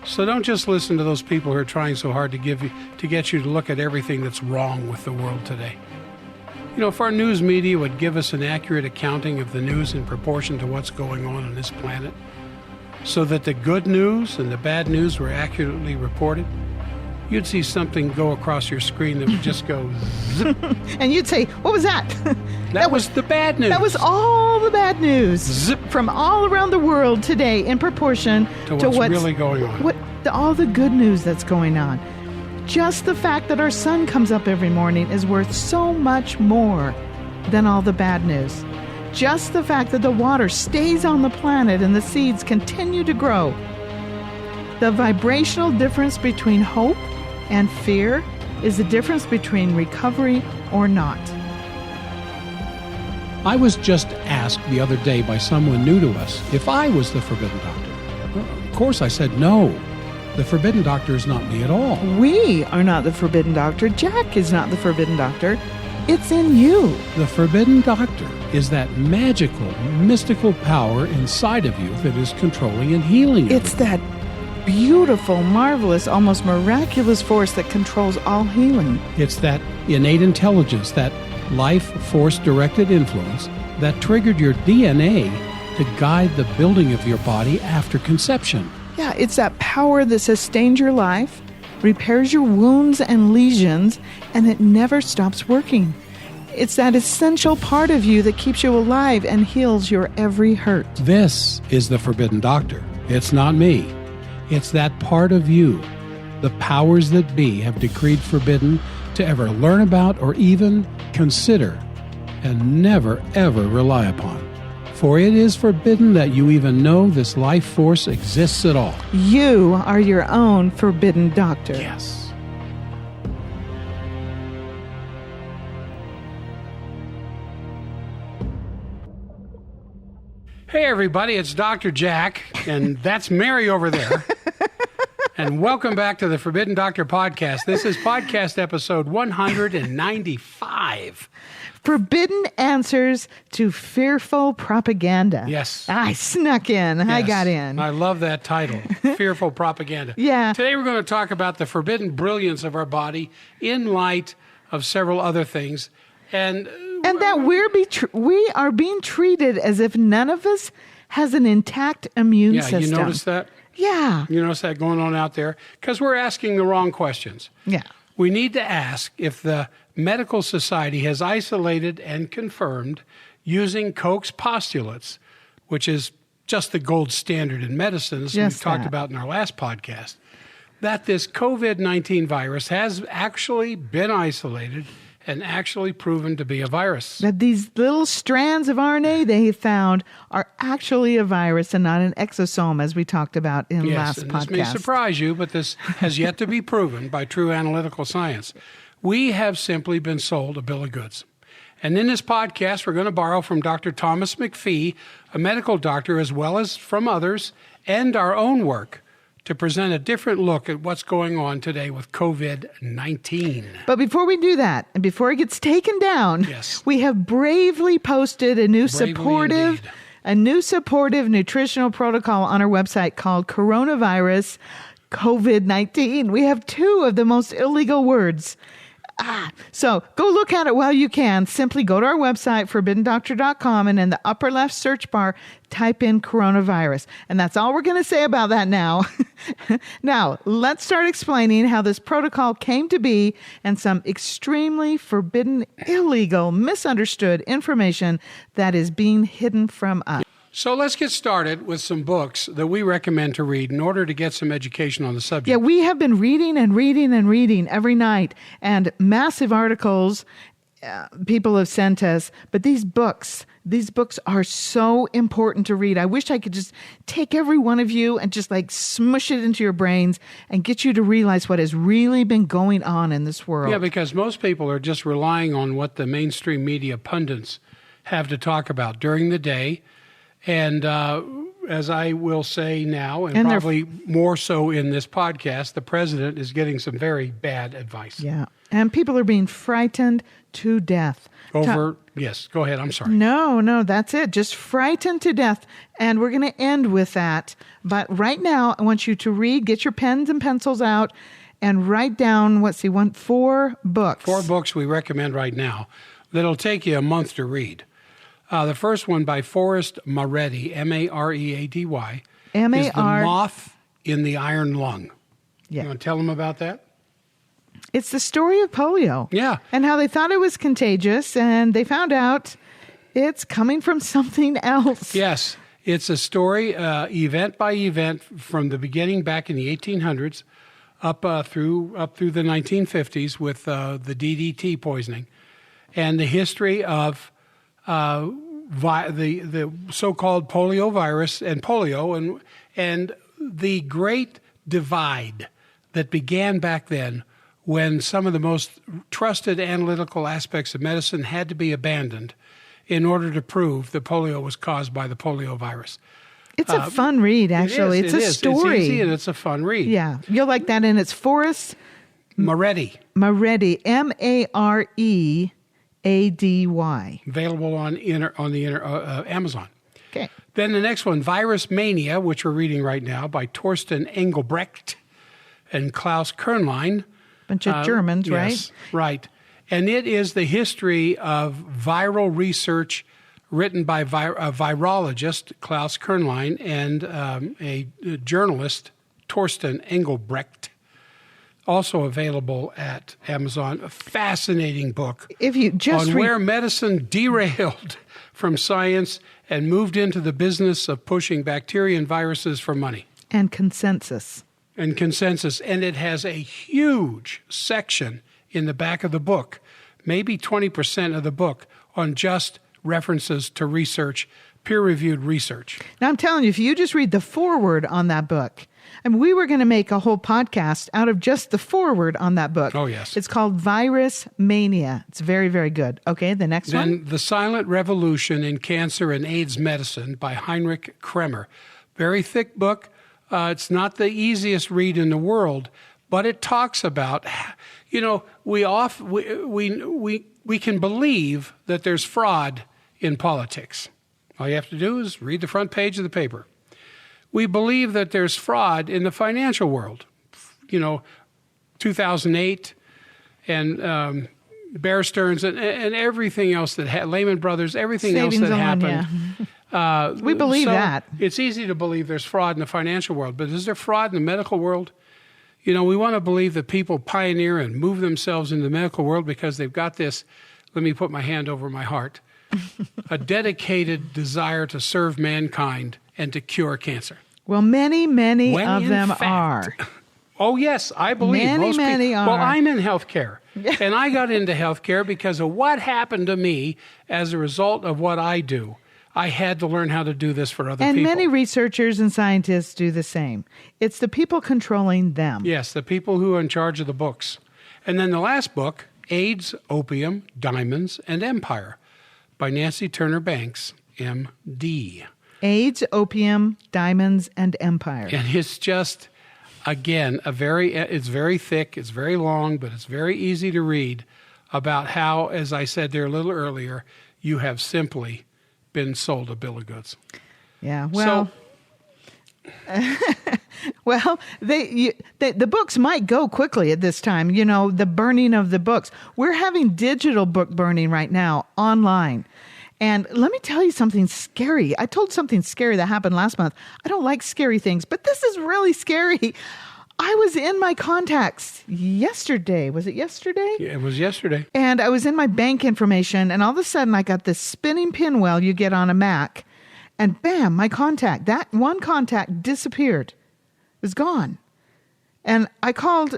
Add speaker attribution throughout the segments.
Speaker 1: So don't just listen to those people who are trying so hard to get you to look at everything that's wrong with the world today. You know, if our news media would give us an accurate accounting of the news in proportion to what's going on this planet, so that the good news and the bad news were accurately reported, you'd see something go across your screen that would just go zip.
Speaker 2: And you'd say, what was that?
Speaker 1: That was the bad news.
Speaker 2: That was all the bad news.
Speaker 1: Zip.
Speaker 2: From all around the world today in proportion
Speaker 1: to what's really going on.
Speaker 2: All the good news that's going on. Just the fact that our sun comes up every morning is worth so much more than all the bad news. Just the fact that the water stays on the planet and the seeds continue to grow. The vibrational difference between hope and fear is the difference between recovery or not.
Speaker 1: I was just asked the other day by someone new to us if I was the Forbidden Doctor. Well, of course I said no. The Forbidden Doctor is not me at all.
Speaker 2: We are not the Forbidden Doctor. Jack is not the Forbidden Doctor. It's in you.
Speaker 1: The Forbidden Doctor is that magical, mystical power inside of you that is controlling and healing you.
Speaker 2: It's that beautiful, marvelous, almost miraculous force that controls all healing.
Speaker 1: It's that innate intelligence, that life force-directed influence that triggered your DNA to guide the building of your body after conception.
Speaker 2: Yeah, it's that power that sustains your life, repairs your wounds and lesions, and it never stops working. It's that essential part of you that keeps you alive and heals your every hurt.
Speaker 1: This is the Forbidden Doctor. It's not me. It's that part of you the powers that be have decreed forbidden to ever learn about or even consider, and never, ever rely upon. For it is forbidden that you even know this life force exists at all.
Speaker 2: You are your own Forbidden Doctor.
Speaker 1: Yes. Hey everybody, it's Dr. Jack, and that's Mary over there. And welcome back to the Forbidden Doctor podcast. This is podcast episode 195.
Speaker 2: Forbidden answers to fearful propaganda.
Speaker 1: Yes.
Speaker 2: I snuck in. Yes. I got in.
Speaker 1: I love that title, Fearful Propaganda.
Speaker 2: Yeah.
Speaker 1: Today we're going to talk about the forbidden brilliance of our body in light of several other things. And
Speaker 2: that we are being treated as if none of us has an intact immune system.
Speaker 1: Yeah, you notice that?
Speaker 2: Yeah.
Speaker 1: You notice that going on out there? Because we're asking the wrong questions.
Speaker 2: Yeah.
Speaker 1: We need to ask if the medical society has isolated and confirmed using Koch's postulates, which is just the gold standard in medicine, as we've talked about in our last podcast, that this COVID-19 virus has actually been isolated and actually proven to be a virus.
Speaker 2: That these little strands of RNA they found are actually a virus and not an exosome, as we talked about in last podcast.
Speaker 1: Yes, and this may surprise you, but this has yet to be proven by true analytical science. We have simply been sold a bill of goods. And in this podcast, we're going to borrow from Dr. Thomas McPhee, a medical doctor, as well as from others, and our own work, to present a different look at what's going on today with COVID-19.
Speaker 2: But before we do that, and before it gets taken down, we have bravely posted a new supportive nutritional protocol on our website called Coronavirus COVID-19. We have two of the most illegal words. So go look at it while you can. Simply go to our website, forbiddendoctor.com, and in the upper left search bar, type in coronavirus. And that's all we're going to say about that now. Now, let's start explaining how this protocol came to be and some extremely forbidden, illegal, misunderstood information that is being hidden from us.
Speaker 1: So let's get started with some books that we recommend to read in order to get some education on the subject.
Speaker 2: Yeah, we have been reading and reading and reading every night, and massive articles people have sent us. But these books are so important to read. I wish I could just take every one of you and just like smush it into your brains and get you to realize what has really been going on in this world.
Speaker 1: Yeah, because most people are just relying on what the mainstream media pundits have to talk about during the day. And as I will say now, and probably more so in this podcast, the president is getting some very bad advice.
Speaker 2: Yeah. And people are being frightened to death.
Speaker 1: Yes, go ahead. I'm sorry.
Speaker 2: No, that's it. Just frightened to death. And we're going to end with that. But right now, I want you to read, get your pens and pencils out, and write down, 4 books.
Speaker 1: 4 books we recommend right now that'll take you a month to read. The first one by Forrest Maready, Maready, is The Moth in the Iron Lung.
Speaker 2: Yeah.
Speaker 1: You want to tell them about that?
Speaker 2: It's the story of polio.
Speaker 1: Yeah.
Speaker 2: And how they thought it was contagious, and they found out it's coming from something else.
Speaker 1: Yes. It's a story, event by event, from the beginning back in the 1800s up through the 1950s with the DDT poisoning, and the history of the so-called polio virus and polio, and the great divide that began back then, when some of the most trusted analytical aspects of medicine had to be abandoned in order to prove that polio was caused by the polio virus.
Speaker 2: It's a fun read, actually. It's a story.
Speaker 1: It's easy and it's a fun read.
Speaker 2: Yeah. You'll like that. And it's Forrest
Speaker 1: Maready.
Speaker 2: Maready, Maready.
Speaker 1: Available on Amazon.
Speaker 2: Okay.
Speaker 1: Then the next one, Virus Mania, which we're reading right now, by Torsten Engelbrecht and Klaus Kernlein.
Speaker 2: Bunch of Germans, right?
Speaker 1: Yes, right. And it is the history of viral research written by a virologist, Klaus Kernlein, and a journalist, Torsten Engelbrecht. Also available at Amazon. A fascinating book
Speaker 2: if you just
Speaker 1: on where medicine derailed from science and moved into the business of pushing bacteria and viruses for money.
Speaker 2: And consensus.
Speaker 1: And it has a huge section in the back of the book, maybe 20% of the book, on just references to research, peer-reviewed research.
Speaker 2: Now, I'm telling you, if you just read the foreword on that book, and we were going to make a whole podcast out of just the foreword on that book.
Speaker 1: Oh, yes.
Speaker 2: It's called Virus Mania. It's very, very good. Okay, the next one?
Speaker 1: Then The Silent Revolution in Cancer and AIDS Medicine by Heinrich Kremer. Very thick book. It's not the easiest read in the world, but it talks about, we can believe that there's fraud in politics. All you have to do is read the front page of the paper. We believe that there's fraud in the financial world. 2008 and Bear Stearns and everything else that Lehman Brothers, everything
Speaker 2: Savings
Speaker 1: else that
Speaker 2: on,
Speaker 1: happened.
Speaker 2: Yeah. We believe that.
Speaker 1: It's easy to believe there's fraud in the financial world, but is there fraud in the medical world? We want to believe that people pioneer and move themselves into the medical world because they've got this, let me put my hand over my heart, a dedicated desire to serve mankind and to cure cancer.
Speaker 2: Well, many of them are.
Speaker 1: Oh, yes, I believe most
Speaker 2: many
Speaker 1: people.
Speaker 2: are.
Speaker 1: Well, I'm in healthcare, and I got into healthcare because of what happened to me as a result of what I do. I had to learn how to do this for other people.
Speaker 2: And many researchers and scientists do the same. It's the people controlling them.
Speaker 1: Yes, the people who are in charge of the books. And then the last book, AIDS, Opium, Diamonds, and Empire by Nancy Turner Banks, M.D.
Speaker 2: AIDS, Opium, Diamonds, and Empire.
Speaker 1: And it's just, again, it's very thick, it's very long, but it's very easy to read about how, as I said there a little earlier, you have simply been sold a bill of goods.
Speaker 2: Yeah, well, well, the books might go quickly at this time. The burning of the books. We're having digital book burning right now online. And let me tell you something scary. I told something scary that happened last month. I don't like scary things, but this is really scary. I was in my contacts yesterday. Was it yesterday?
Speaker 1: Yeah, it was yesterday.
Speaker 2: And I was in my bank information, and all of a sudden I got this spinning pinwheel you get on a Mac, and bam, my contact, that one contact disappeared. It was gone. And I called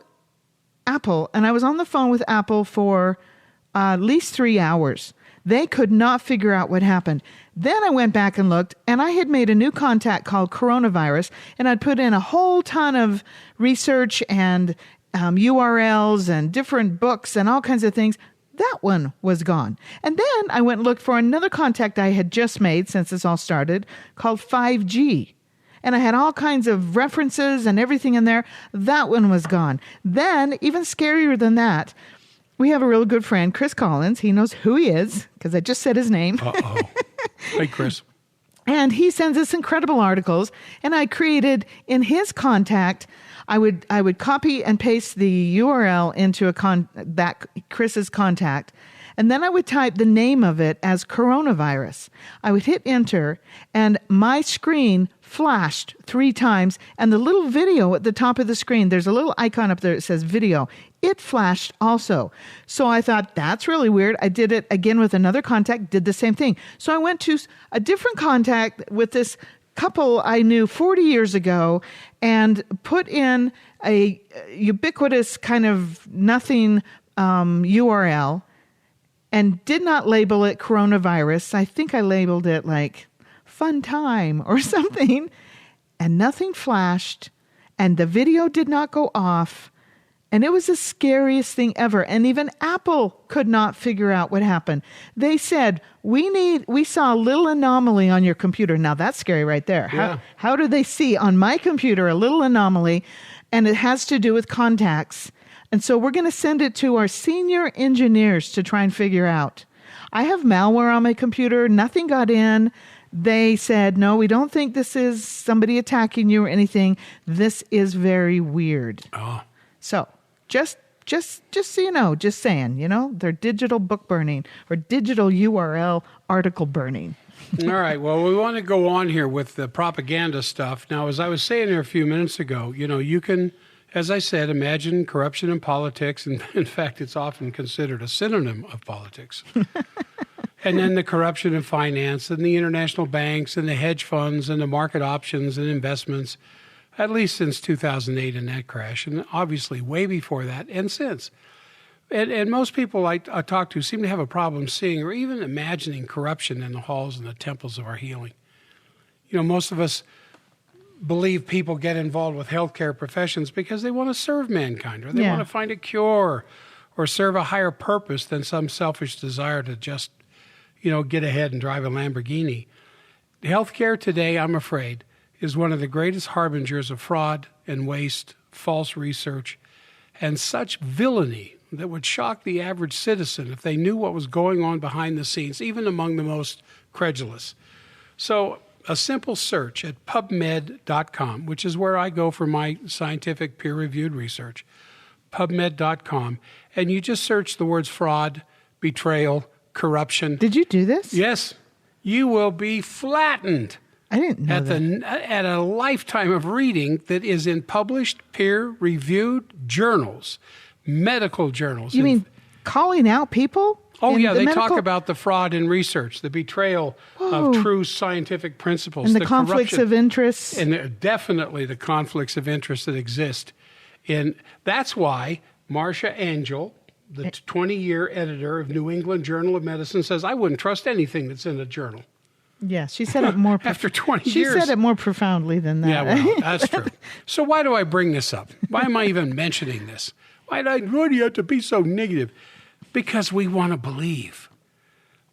Speaker 2: Apple, and I was on the phone with Apple for at least 3 hours. They could not figure out what happened. Then I went back and looked, and I had made a new contact called coronavirus, and I'd put in a whole ton of research and URLs and different books and all kinds of things. That one was gone. And then I went and looked for another contact I had just made since this all started called 5G. and I had all kinds of references and everything in there. That one was gone. Then, even scarier than that, we have a real good friend, Chris Collins. He knows who he is because I just said his name.
Speaker 1: Uh-oh. Hey, Chris.
Speaker 2: And he sends us incredible articles. And I created in his contact, I would copy and paste the URL into that Chris's contact. And then I would type the name of it as coronavirus. I would hit enter, and my screen flashed 3 times. And the little video at the top of the screen, there's a little icon up there that says video. It flashed also. So I thought, that's really weird. I did it again with another contact, did the same thing. So I went to a different contact with this couple I knew 40 years ago and put in a ubiquitous kind of nothing URL. And did not label it coronavirus. I think I labeled it like fun time or something. And nothing flashed. And the video did not go off. And it was the scariest thing ever. And even Apple could not figure out what happened. They said, we saw a little anomaly on your computer. Now that's scary right there.
Speaker 1: Yeah.
Speaker 2: How do they see on my computer a little anomaly? And it has to do with contacts. And so we're going to send it to our senior engineers to try and figure out. I have malware on my computer. Nothing got in. They said, no, we don't think this is somebody attacking you or anything. This is very weird.
Speaker 1: Oh.
Speaker 2: So just so you know, just saying, they're digital book burning or digital URL article burning.
Speaker 1: All right. Well, we want to go on here with the propaganda stuff. Now, as I was saying there a few minutes ago, you can, as I said, imagine corruption in politics. And in fact, it's often considered a synonym of politics. And then the corruption in finance and the international banks and the hedge funds and the market options and investments, at least since 2008 and that crash. And obviously way before that and since. And most people I talk to seem to have a problem seeing or even imagining corruption in the halls and the temples of our healing. Most of us believe people get involved with healthcare professions because they want to serve mankind or they want to find a cure or serve a higher purpose than some selfish desire to just, get ahead and drive a Lamborghini. Healthcare today, I'm afraid, is one of the greatest harbingers of fraud and waste, false research, and such villainy that would shock the average citizen if they knew what was going on behind the scenes, even among the most credulous. So a simple search at PubMed.com, which is where I go for my scientific peer-reviewed research, PubMed.com, and you just search the words fraud, betrayal, corruption.
Speaker 2: Did you do this?
Speaker 1: Yes. You will be flattened.
Speaker 2: I didn't know that.
Speaker 1: At a lifetime of reading that is in published, peer-reviewed journals, medical journals.
Speaker 2: You mean calling out people?
Speaker 1: Oh, yeah. They talk about the fraud in research, the betrayal of true scientific principles.
Speaker 2: And the conflicts of interest.
Speaker 1: And definitely the conflicts of interest that exist. And that's why Marcia Angel, the 20-year editor of New England Journal of Medicine, says, I wouldn't trust anything that's in a journal.
Speaker 2: Yeah, she said it more.
Speaker 1: After 20
Speaker 2: years.
Speaker 1: She
Speaker 2: said it more profoundly than that.
Speaker 1: Yeah, well, that's true. So why do I bring this up? Why am I even mentioning this? Why do you have to be so negative? Because we want to believe.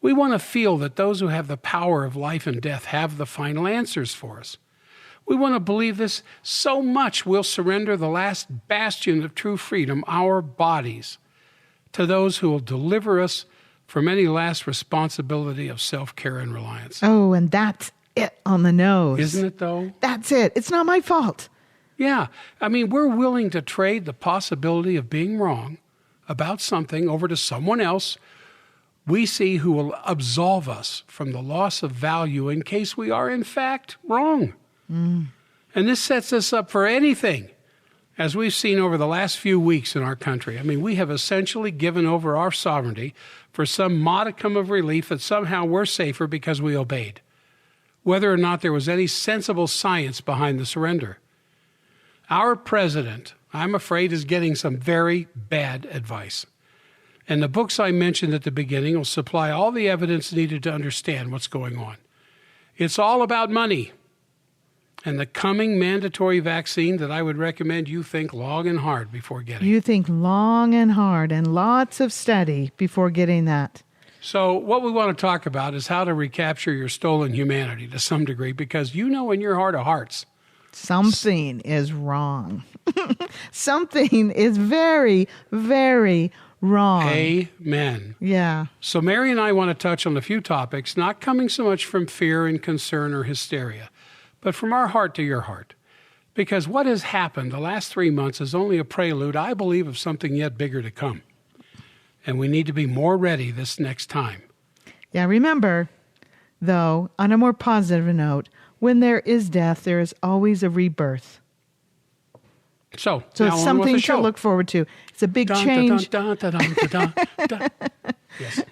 Speaker 1: We want to feel that those who have the power of life and death have the final answers for us. We want to believe this so much we'll surrender the last bastion of true freedom, our bodies, to those who will deliver us from any last responsibility of self-care and reliance.
Speaker 2: Oh, and that's it on the nose.
Speaker 1: Isn't it, though?
Speaker 2: That's it. It's not my fault.
Speaker 1: Yeah. I mean, we're willing to trade the possibility of being wrong about something over to someone else we see who will absolve us from the loss of value in case we are, in fact, wrong. And this sets us up for anything, as we've seen over the last few weeks in our country. I mean, we have essentially given over our sovereignty for some modicum of relief that somehow we're safer because we obeyed, whether or not there was any sensible science behind the surrender. Our president, I'm afraid, is getting some very bad advice. And the books I mentioned at the beginning will supply all the evidence needed to understand what's going on. It's all about money. And the coming mandatory vaccine that I would recommend you think long and hard before getting.
Speaker 2: You think long and hard and lots of study before getting that.
Speaker 1: So what we want to talk about is how to recapture your stolen humanity to some degree, because you know in your heart of hearts
Speaker 2: Something is wrong. Something is very, very wrong.
Speaker 1: Amen.
Speaker 2: Yeah.
Speaker 1: So Mary and I want to touch on a few topics, not coming so much from fear and concern or hysteria, but from our heart to your heart. Because what has happened the last 3 months is only a prelude, I believe, of something yet bigger to come. And we need to be more ready this next time.
Speaker 2: Yeah, remember, though, on a more positive note, when there is death, there is always a rebirth.
Speaker 1: So
Speaker 2: it's something to look forward to. It's a big change.
Speaker 1: Yes.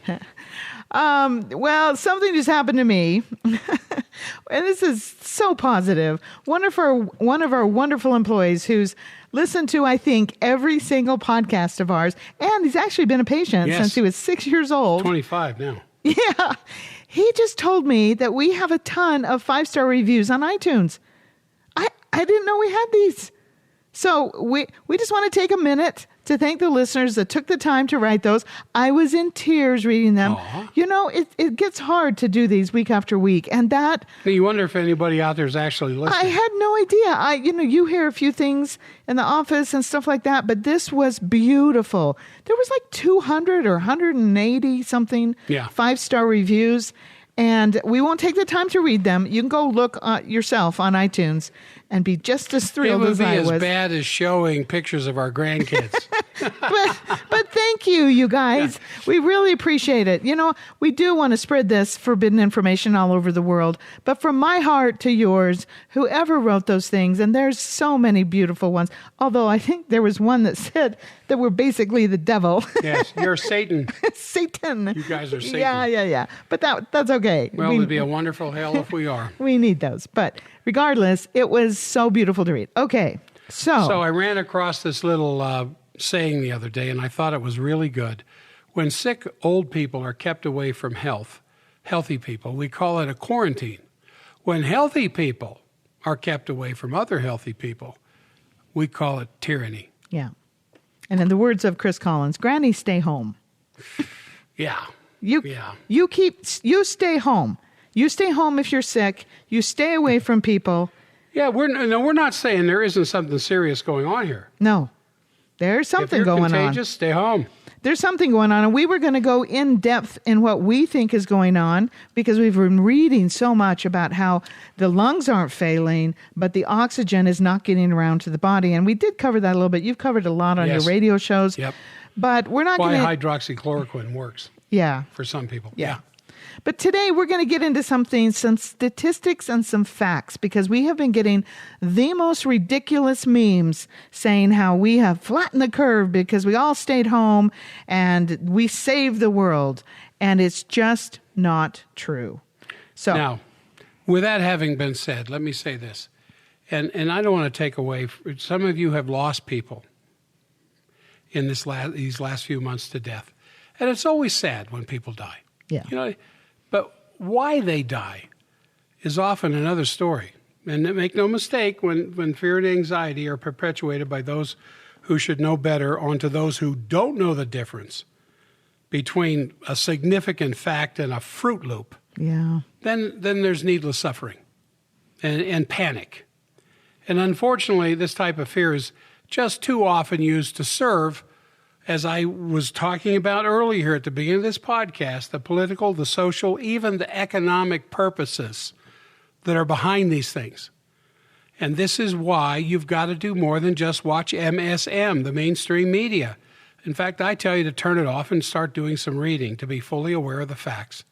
Speaker 2: Well, something just happened to me, and this is so positive. One of our wonderful employees who's listened to, I think, every single podcast of ours, and he's actually been a patient since he was 6 years old.
Speaker 1: 25 now.
Speaker 2: Yeah. He just told me that we have a ton of 5-star reviews on iTunes. I didn't know we had these. So we just want to take a minute to thank the listeners that took the time to write those. I was in tears reading them.
Speaker 1: Aww.
Speaker 2: You know, it gets hard to do these week after week. And that...
Speaker 1: You wonder if anybody out there is actually listening.
Speaker 2: I had no idea. You hear a few things in the office and stuff like that, but this was beautiful. There was like 200 or 180 something 5-star reviews. And we won't take the time to read them. You can go look yourself on iTunes and be just as thrilled as I was.
Speaker 1: It would be as bad as showing pictures of our grandkids.
Speaker 2: but thank you, you guys. Yeah. We really appreciate it. You know, we do want to spread this forbidden information all over the world. But from my heart to yours, whoever wrote those things, and there's so many beautiful ones, although I think there was one that said that we're basically the devil.
Speaker 1: Yes, you're Satan.
Speaker 2: Satan.
Speaker 1: You guys are Satan.
Speaker 2: Yeah. But that's okay.
Speaker 1: Well, it'd be a wonderful hell if we are.
Speaker 2: We need those. But regardless, it was so beautiful to read. Okay, so
Speaker 1: I ran across this little saying the other day, and I thought it was really good. When sick old people are kept away from healthy people, we call it a quarantine. When healthy people are kept away from other healthy people, we call it tyranny.
Speaker 2: Yeah. And in the words of Chris Collins, Granny, stay home.
Speaker 1: Yeah.
Speaker 2: You stay home. You stay home if you're sick. You stay away from people.
Speaker 1: Yeah, we're not saying there isn't something serious going on here.
Speaker 2: No. There's something going on.
Speaker 1: If you're contagious, stay home.
Speaker 2: There's something going on, and we were going to go in depth in what we think is going on because we've been reading so much about how the lungs aren't failing, but the oxygen is not getting around to the body. And we did cover that a little bit. You've covered a lot on your radio shows.
Speaker 1: Yep.
Speaker 2: But we're not going to...
Speaker 1: Why hydroxychloroquine works.
Speaker 2: Yeah.
Speaker 1: For some people.
Speaker 2: Yeah. But today we're going to get into some statistics and some facts, because we have been getting the most ridiculous memes saying how we have flattened the curve because we all stayed home and we saved the world. And it's just not true. So
Speaker 1: now, with that having been said, let me say this. And I don't want to take away, some of you have lost people in these last few months to death. And it's always sad when people die.
Speaker 2: Yeah.
Speaker 1: You know, but why they die is often another story. And make no mistake, when fear and anxiety are perpetuated by those who should know better onto those who don't know the difference between a significant fact and a Fruit Loop, then there's needless suffering and panic. And unfortunately, this type of fear is just too often used to serve, as I was talking about earlier at the beginning of this podcast, the political, the social, even the economic purposes that are behind these things. And this is why you've got to do more than just watch MSM, the mainstream media. In fact, I tell you to turn it off and start doing some reading to be fully aware of the facts,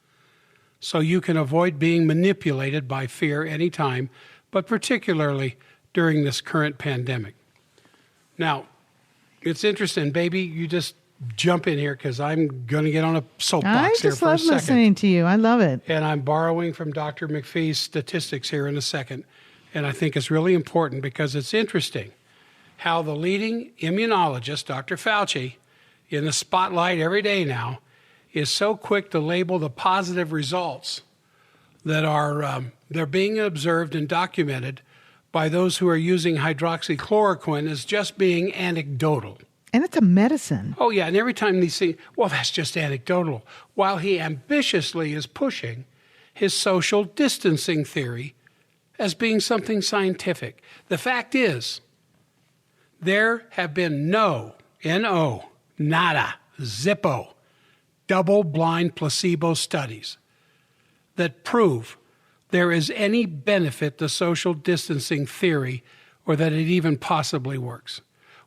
Speaker 1: so you can avoid being manipulated by fear anytime, but particularly during this current pandemic. Now, it's interesting, baby. You just jump in here because I'm going to get on a soapbox here for a second. I just love
Speaker 2: listening to you. I love it.
Speaker 1: And I'm borrowing from Dr. McPhee's statistics here in a second. And I think it's really important because it's interesting how the leading immunologist, Dr. Fauci, in the spotlight every day now, is so quick to label the positive results that are they're being observed and documented by those who are using hydroxychloroquine as just being anecdotal.
Speaker 2: And it's a medicine.
Speaker 1: Oh, yeah. And every time they say, well, that's just anecdotal, while he ambitiously is pushing his social distancing theory as being something scientific. The fact is, there have been no, N-O, nada, zippo, double-blind placebo studies that prove there is any benefit to social distancing theory or that it even possibly works.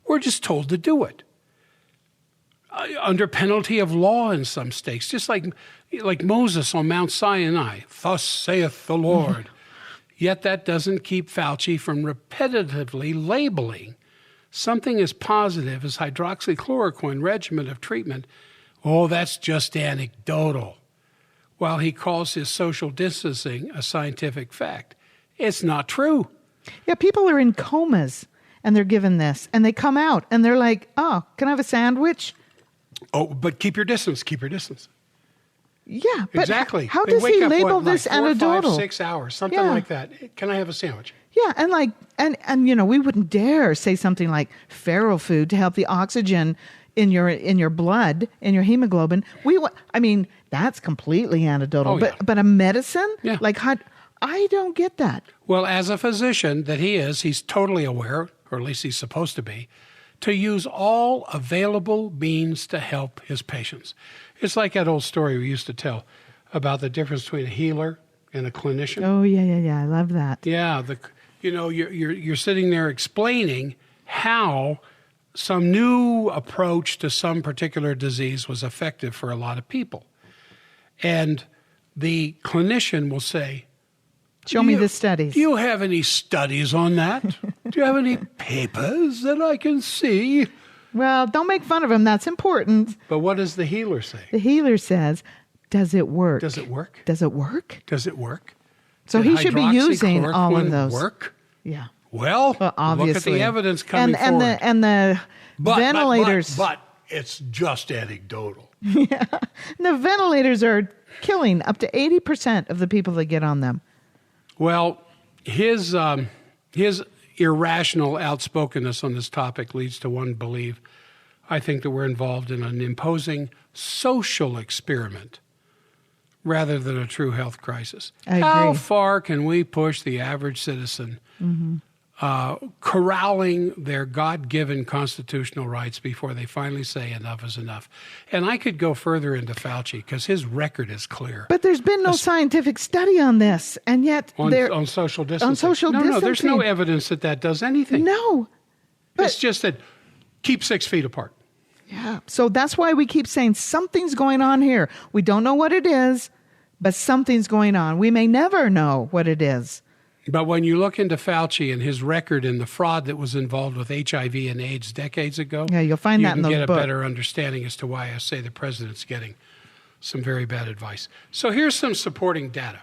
Speaker 1: We're just told to do it under penalty of law in some states, just like Moses on Mount Sinai, thus saith the Lord. Yet that doesn't keep Fauci from repetitively labeling something as positive as hydroxychloroquine regimen of treatment. Oh, that's just anecdotal. While he calls his social distancing a scientific fact. It's not true.
Speaker 2: Yeah, people are in comas and they're given this and they come out and they're like, oh, can I have a sandwich?
Speaker 1: Oh, but keep your distance, keep your distance.
Speaker 2: Yeah, but
Speaker 1: exactly.
Speaker 2: How does he label this anecdotal?
Speaker 1: 4, 5, 6 hours, something like that. Can I have a sandwich?
Speaker 2: Yeah, and you know, we wouldn't dare say something like feral food to help the oxygen in your blood, in your hemoglobin. That's completely anecdotal.
Speaker 1: Oh, yeah.
Speaker 2: But a medicine?
Speaker 1: Yeah.
Speaker 2: I don't get that.
Speaker 1: Well, as a physician that he's totally aware, or at least he's supposed to be, to use all available means to help his patients. It's like that old story we used to tell about the difference between a healer and a clinician.
Speaker 2: Oh, yeah. I love that.
Speaker 1: Yeah, you're sitting there explaining how some new approach to some particular disease was effective for a lot of people. And the clinician will say,
Speaker 2: show me the studies.
Speaker 1: Do you have any studies on that? Do you have any papers that I can see?
Speaker 2: Well, don't make fun of him. That's important.
Speaker 1: But what does the healer say?
Speaker 2: The healer says, does it work?
Speaker 1: Does it work?
Speaker 2: Does it work?
Speaker 1: Does it work?
Speaker 2: So he should be using all of those.
Speaker 1: Work?
Speaker 2: Yeah.
Speaker 1: Well,
Speaker 2: obviously.
Speaker 1: Look at the evidence coming forward.
Speaker 2: And the ventilators.
Speaker 1: But it's just anecdotal.
Speaker 2: Yeah. The ventilators are killing up to 80% of the people that get on them.
Speaker 1: Well, his irrational outspokenness on this topic leads to one belief. I think that we're involved in an imposing social experiment rather than a true health crisis.
Speaker 2: I agree.
Speaker 1: How far can we push the average citizen corralling their God-given constitutional rights before they finally say enough is enough? And I could go further into Fauci because his record is clear.
Speaker 2: But there's been no scientific study on this, and yet
Speaker 1: on social distancing.
Speaker 2: On social distancing.
Speaker 1: No, there's no evidence that does anything.
Speaker 2: No.
Speaker 1: It's just that keep 6 feet apart.
Speaker 2: Yeah. So that's why we keep saying something's going on here. We don't know what it is, but something's going on. We may never know what it is.
Speaker 1: But when you look into Fauci and his record and the fraud that was involved with HIV and AIDS decades ago,
Speaker 2: yeah, you'll find that in the book.
Speaker 1: You can get a better understanding as to why I say the president's getting some very bad advice. So here's some supporting data.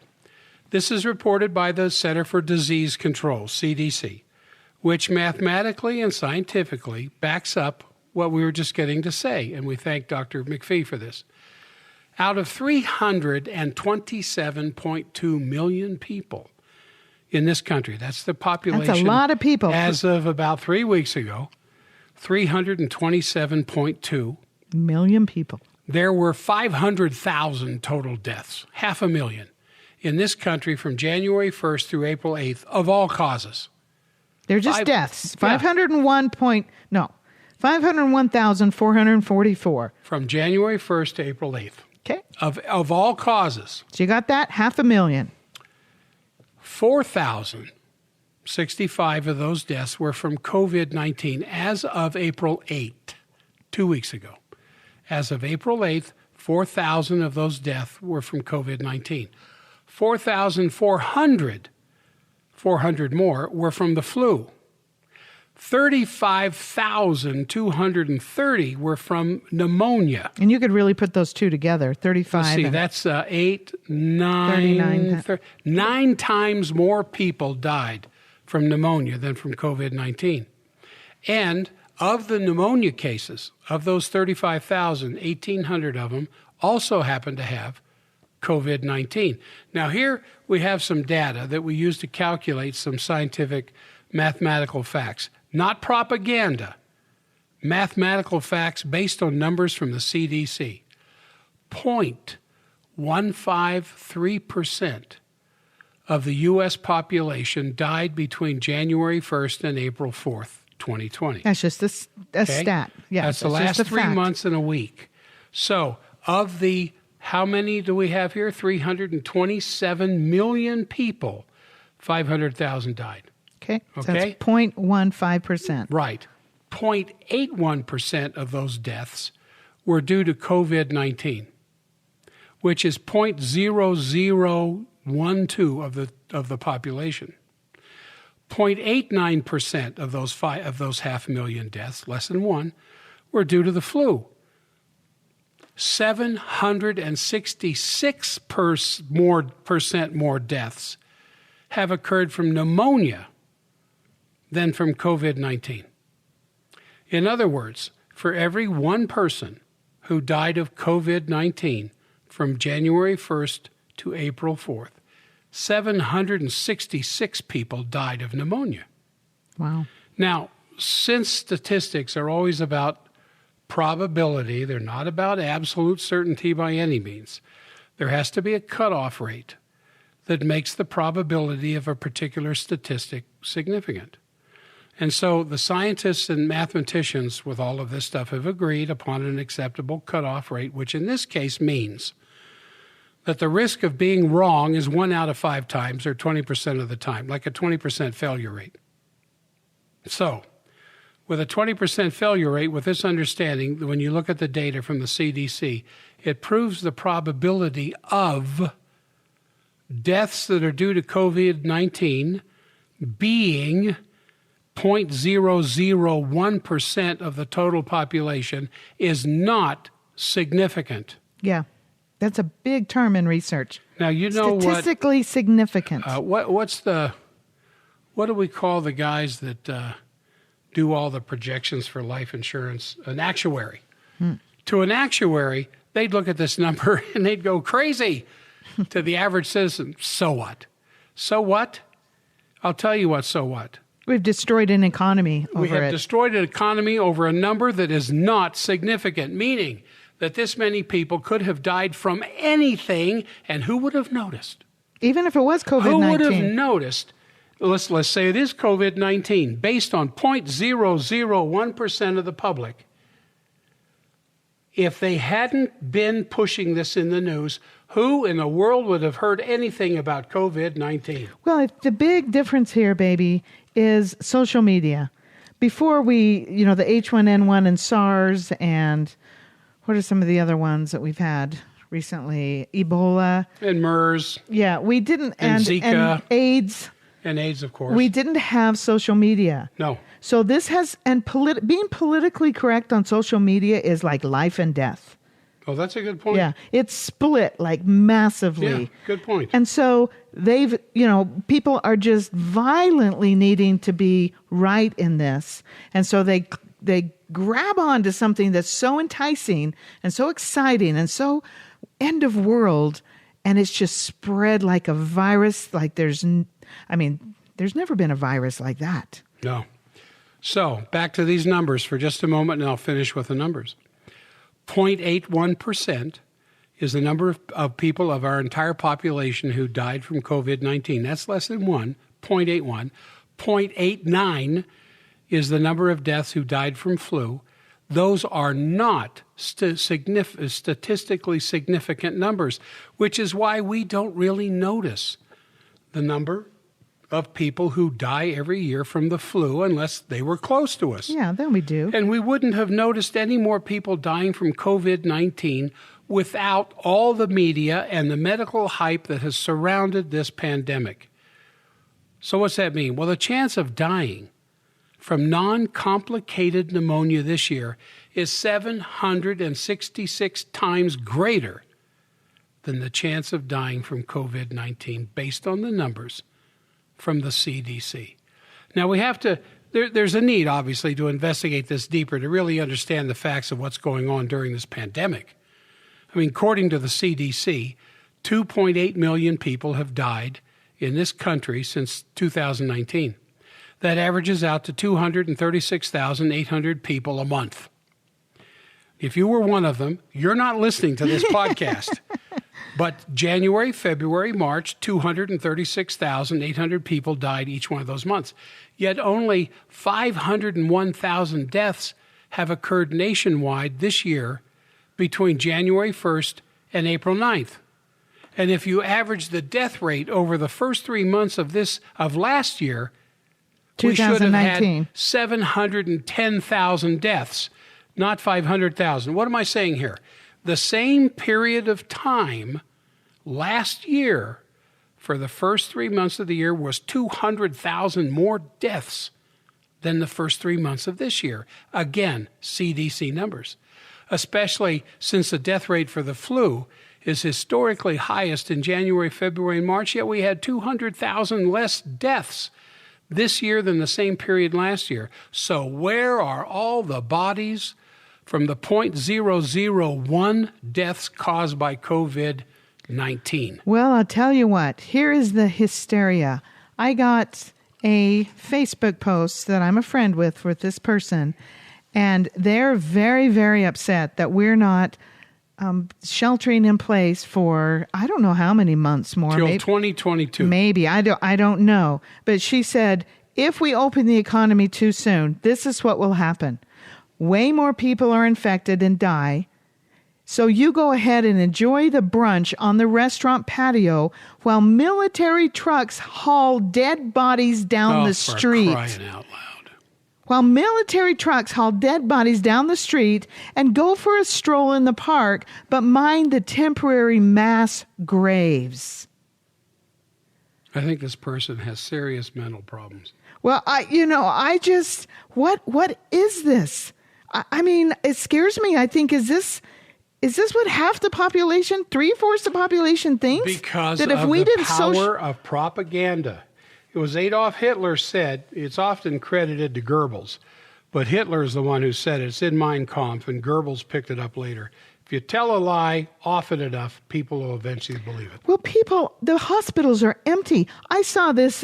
Speaker 1: This is reported by the Center for Disease Control, CDC, which mathematically and scientifically backs up what we were just getting to say, and we thank Dr. McPhee for this. Out of 327.2 million people in this country, that's the population.
Speaker 2: That's a lot of people.
Speaker 1: As of about 3 weeks ago, 327.2
Speaker 2: million people.
Speaker 1: There were 500,000 total deaths, 500,000, in this country from January 1st through April 8th of all causes.
Speaker 2: They're just deaths. 501,444.
Speaker 1: From January 1st to April 8th.
Speaker 2: Okay.
Speaker 1: Of all causes.
Speaker 2: So you got that? 500,000.
Speaker 1: 4,065 of those deaths were from COVID-19 as of April 8th, 2 weeks ago. As of April 8th, 4,000 of those deaths were from COVID-19. 4,400 more were from the flu. 35,230 were from pneumonia.
Speaker 2: And you could really put those two together, 35.
Speaker 1: Let's see, that's 9 times more people died from pneumonia than from COVID-19. And of the pneumonia cases, of those 35,000, 1,800 of them also happened to have COVID-19. Now here we have some data that we use to calculate some scientific mathematical facts. Not propaganda, mathematical facts based on numbers from the CDC. 0.153% of the U.S. population died between January 1st and April 4th, 2020.
Speaker 2: That's just a stat. Yeah,
Speaker 1: that's the last 3 months and a week. So of the, how many do we have here? 327 million people, 500,000 died.
Speaker 2: Okay, so that's 0.15%.
Speaker 1: Right. 0.81% of those deaths were due to COVID-19, which is 0.0012 of the population. 0.89% of those 500,000 deaths, less than one, were due to the flu. 766% more deaths have occurred from pneumonia than from COVID-19. In other words, for every one person who died of COVID-19 from January 1st to April 4th, 766 people died of pneumonia.
Speaker 2: Wow.
Speaker 1: Now, since statistics are always about probability, they're not about absolute certainty by any means, there has to be a cutoff rate that makes the probability of a particular statistic significant. And so the scientists and mathematicians with all of this stuff have agreed upon an acceptable cutoff rate, which in this case means that the risk of being wrong is 1 out of 5 times, or 20% of the time, like a 20% failure rate. So with a 20% failure rate, with this understanding, when you look at the data from the CDC, it proves the probability of deaths that are due to COVID-19 being 0.001% of the total population is not significant.
Speaker 2: Yeah, that's a big term in research.
Speaker 1: Now, you know
Speaker 2: statistically significant.
Speaker 1: What do we call the guys that do all the projections for life insurance? An actuary. To an actuary, they'd look at this number and they'd go crazy. To the average citizen, so what? So what? I'll tell you what, so what?
Speaker 2: We've destroyed an economy over it.
Speaker 1: We have destroyed an economy over a number that is not significant, meaning that this many people could have died from anything, and who would have noticed?
Speaker 2: Even if it was COVID-19.
Speaker 1: Who would have noticed? Let's say it is COVID-19, based on 0.001% of the public. If they hadn't been pushing this in the news, who in the world would have heard anything about COVID-19?
Speaker 2: Well, the big difference here, baby, is social media. Before the H1N1 and SARS, and what are some of the other ones that we've had recently? Ebola. And
Speaker 1: MERS.
Speaker 2: Yeah, we didn't.
Speaker 1: And Zika.
Speaker 2: And AIDS.
Speaker 1: And AIDS, of course.
Speaker 2: We didn't have social media.
Speaker 1: No.
Speaker 2: So this has, being politically correct on social media is like life and death.
Speaker 1: Oh, that's a good point.
Speaker 2: Yeah, it's split like massively.
Speaker 1: Yeah, good point.
Speaker 2: And so people are just violently needing to be right in this. And so they grab on to something that's so enticing and so exciting and so end of world, and it's just spread like a virus. Like there's never been a virus like that.
Speaker 1: No. So back to these numbers for just a moment, and I'll finish with the numbers. 0.81% is the number of people of our entire population who died from COVID-19. That's less than 1, 0.81. 0.89 is the number of deaths who died from flu. Those are not statistically significant numbers, which is why we don't really notice the number of people who die every year from the flu unless they were close to us.
Speaker 2: Yeah, then we do.
Speaker 1: And we wouldn't have noticed any more people dying from COVID-19 without all the media and the medical hype that has surrounded this pandemic. So what's that mean? Well, the chance of dying from non-complicated pneumonia this year is 766 times greater than the chance of dying from COVID-19 based on the numbers from the CDC. Now we have to, there's a need obviously to investigate this deeper to really understand the facts of what's going on during this pandemic. I mean, according to the CDC, 2.8 million people have died in this country since 2019. That averages out to 236,800 people a month. If you were one of them, you're not listening to this podcast. But January, February, March, 236,800 people died each one of those months. Yet only 501,000 deaths have occurred nationwide this year between January 1st and April 9th. And if you average the death rate over the first 3 months of last year, we should have had 710,000 deaths, not 500,000. What am I saying here? The same period of time last year, for the first 3 months of the year, was 200,000 more deaths than the first 3 months of this year. Again, CDC numbers, especially since the death rate for the flu is historically highest in January, February, and March, yet we had 200,000 less deaths this year than the same period last year. So where are all the bodies from the 0.001 deaths caused by COVID-19?
Speaker 2: Well, I'll tell you what. Here is the hysteria. I got a Facebook post that I'm a friend with this person, and they're very, very upset that we're not sheltering in place for I don't know how many months more.
Speaker 1: Till 2022.
Speaker 2: Maybe. I don't know. But she said, if we open the economy too soon, this is what will happen. Way more people are infected and die. So you go ahead and enjoy the brunch on the restaurant patio while military trucks haul dead bodies down the street.
Speaker 1: For crying out loud.
Speaker 2: While military trucks haul dead bodies down the street and go for a stroll in the park, but mind the temporary mass graves.
Speaker 1: I think this person has serious mental problems.
Speaker 2: Well, what is this? I mean, it scares me. I think, is this what half the population, 3/4 the population thinks?
Speaker 1: Because
Speaker 2: that if
Speaker 1: of
Speaker 2: we
Speaker 1: the
Speaker 2: didn't
Speaker 1: power of propaganda. It was Adolf Hitler said, it's often credited to Goebbels, but Hitler is the one who said it. It's in Mein Kampf, and Goebbels picked it up later. If you tell a lie often enough, people will eventually believe it.
Speaker 2: Well, the hospitals are empty. I saw this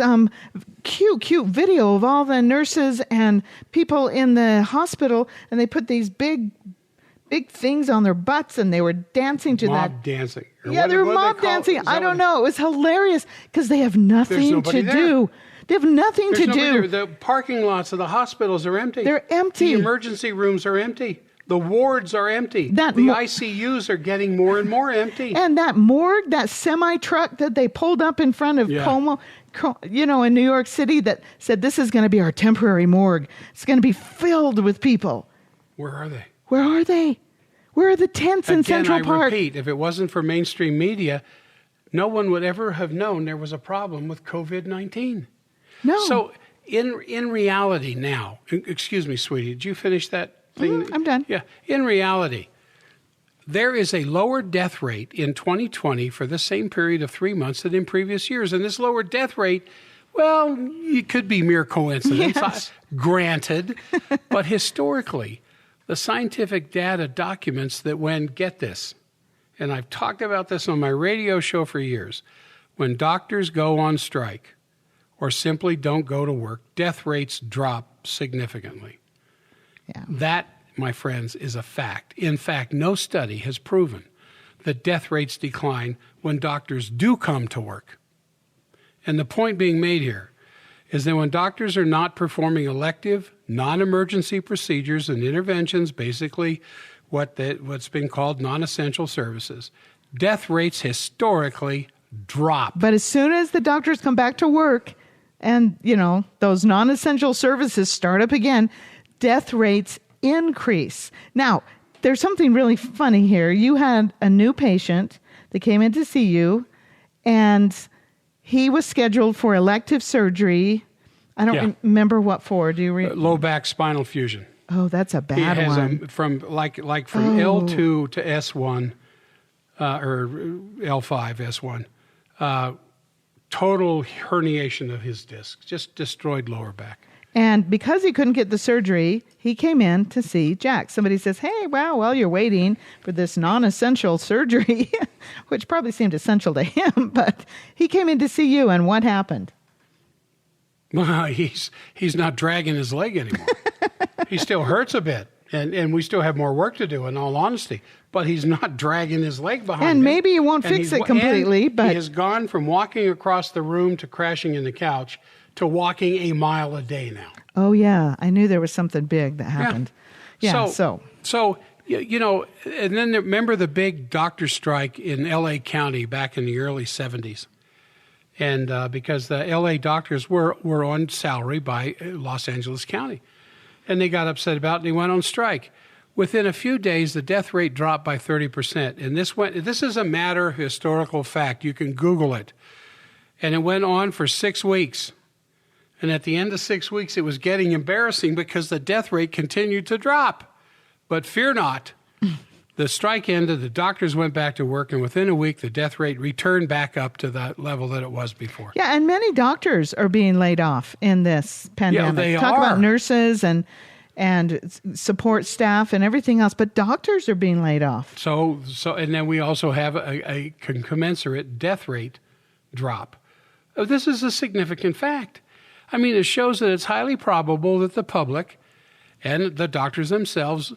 Speaker 2: cute video of all the nurses and people in the hospital, and they put these big things on their butts, and they were dancing to that.
Speaker 1: Mob dancing.
Speaker 2: Yeah, they were mob dancing. I don't know. It was hilarious because they have nothing to do. They have nothing to do.
Speaker 1: The parking lots of the hospitals are empty.
Speaker 2: They're empty.
Speaker 1: The emergency rooms are empty. The wards are empty. The ICUs are getting more and more empty.
Speaker 2: And that morgue, that semi-truck that they pulled up in front of Como, in New York City that said this is going to be our temporary morgue. It's going to be filled with people.
Speaker 1: Where are they?
Speaker 2: Where are they? Where are the tents in Central Park?
Speaker 1: I repeat, if it wasn't for mainstream media, no one would ever have known there was a problem with COVID-19.
Speaker 2: No.
Speaker 1: So in reality now, excuse me, sweetie, did you finish that thing?
Speaker 2: I'm done.
Speaker 1: Yeah. In reality, there is a lower death rate in 2020 for the same period of 3 months than in previous years. And this lower death rate, well, it could be mere coincidence,
Speaker 2: yes.
Speaker 1: Granted. But historically, the scientific data documents that get this, and I've talked about this on my radio show for years, when doctors go on strike or simply don't go to work, death rates drop significantly.
Speaker 2: Yeah.
Speaker 1: That, my friends, is a fact. In fact, no study has proven that death rates decline when doctors do come to work. And the point being made here is that when doctors are not performing elective, non-emergency procedures and interventions, basically what's been called non-essential services, death rates historically drop.
Speaker 2: But as soon as the doctors come back to work and, those non-essential services start up again, death rates increase. Now, there's something really funny here. You had a new patient that came in to see you, and he was scheduled for elective surgery. I don't remember what for. Do you
Speaker 1: low back spinal fusion.
Speaker 2: Oh, that's a bad
Speaker 1: one. He has
Speaker 2: from
Speaker 1: L2 to S1 or L5 S1. Total herniation of his disc, just destroyed lower back.
Speaker 2: And because he couldn't get the surgery, he came in to see Jack. Somebody says, hey, wow, well, you're waiting for this non-essential surgery, which probably seemed essential to him, but he came in to see you, and what happened?
Speaker 1: Well, he's not dragging his leg anymore. He still hurts a bit. And we still have more work to do, in all honesty. But he's not dragging his leg behind him.
Speaker 2: And maybe he won't fix it completely, but
Speaker 1: he has gone from walking across the room to crashing in the couch to walking a mile a day now.
Speaker 2: Oh, yeah. I knew there was something big that happened. Yeah,
Speaker 1: So, you know, and then remember the big doctor strike in L.A. County back in the early 70s. And because the L.A. doctors were on salary by Los Angeles County. And they got upset about it, and they went on strike. Within a few days, the death rate dropped by 30%. And this is a matter of historical fact. You can Google it. And it went on for 6 weeks. And at the end of 6 weeks, it was getting embarrassing because the death rate continued to drop. But fear not. The strike ended, the doctors went back to work, and within a week, the death rate returned back up to the level that it was before.
Speaker 2: Yeah, and many doctors are being laid off in this pandemic.
Speaker 1: Yeah, they
Speaker 2: Talk
Speaker 1: are.
Speaker 2: about nurses and support staff and everything else, but doctors are being laid off.
Speaker 1: So, and then we also have a commensurate death rate drop. This is a significant fact. I mean, it shows that it's highly probable that the public and the doctors themselves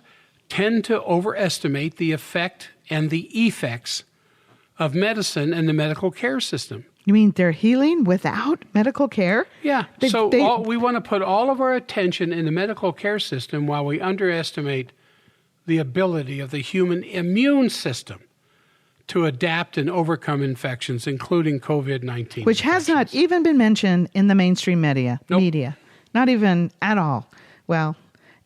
Speaker 1: tend to overestimate the effect and the effects of medicine and the medical care system.
Speaker 2: You mean they're healing without medical care?
Speaker 1: Yeah. We want to put all of our attention in the medical care system while we underestimate the ability of the human immune system to adapt and overcome infections, including COVID-19.
Speaker 2: Which has not even been mentioned in the mainstream media.
Speaker 1: Nope.
Speaker 2: Not even at all. Well,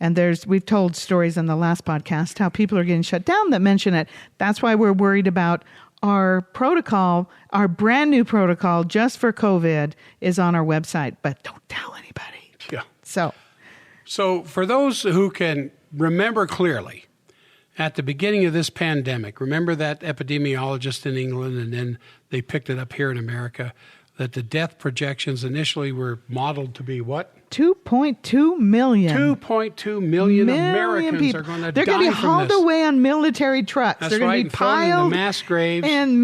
Speaker 2: and we've told stories in the last podcast how people are getting shut down that mention it. That's why we're worried about our protocol, our brand new protocol just for COVID is on our website, but don't tell anybody.
Speaker 1: Yeah.
Speaker 2: So
Speaker 1: for those who can remember clearly, at the beginning of this pandemic, remember that epidemiologist in England, and then they picked it up here in America, that the death projections initially were modeled to be what?
Speaker 2: 2.2 million.
Speaker 1: 2.2 million Americans
Speaker 2: people
Speaker 1: are going to die from this.
Speaker 2: They're going to be hauled away on military trucks.
Speaker 1: That's
Speaker 2: They're going to be piled
Speaker 1: in the mass graves.
Speaker 2: And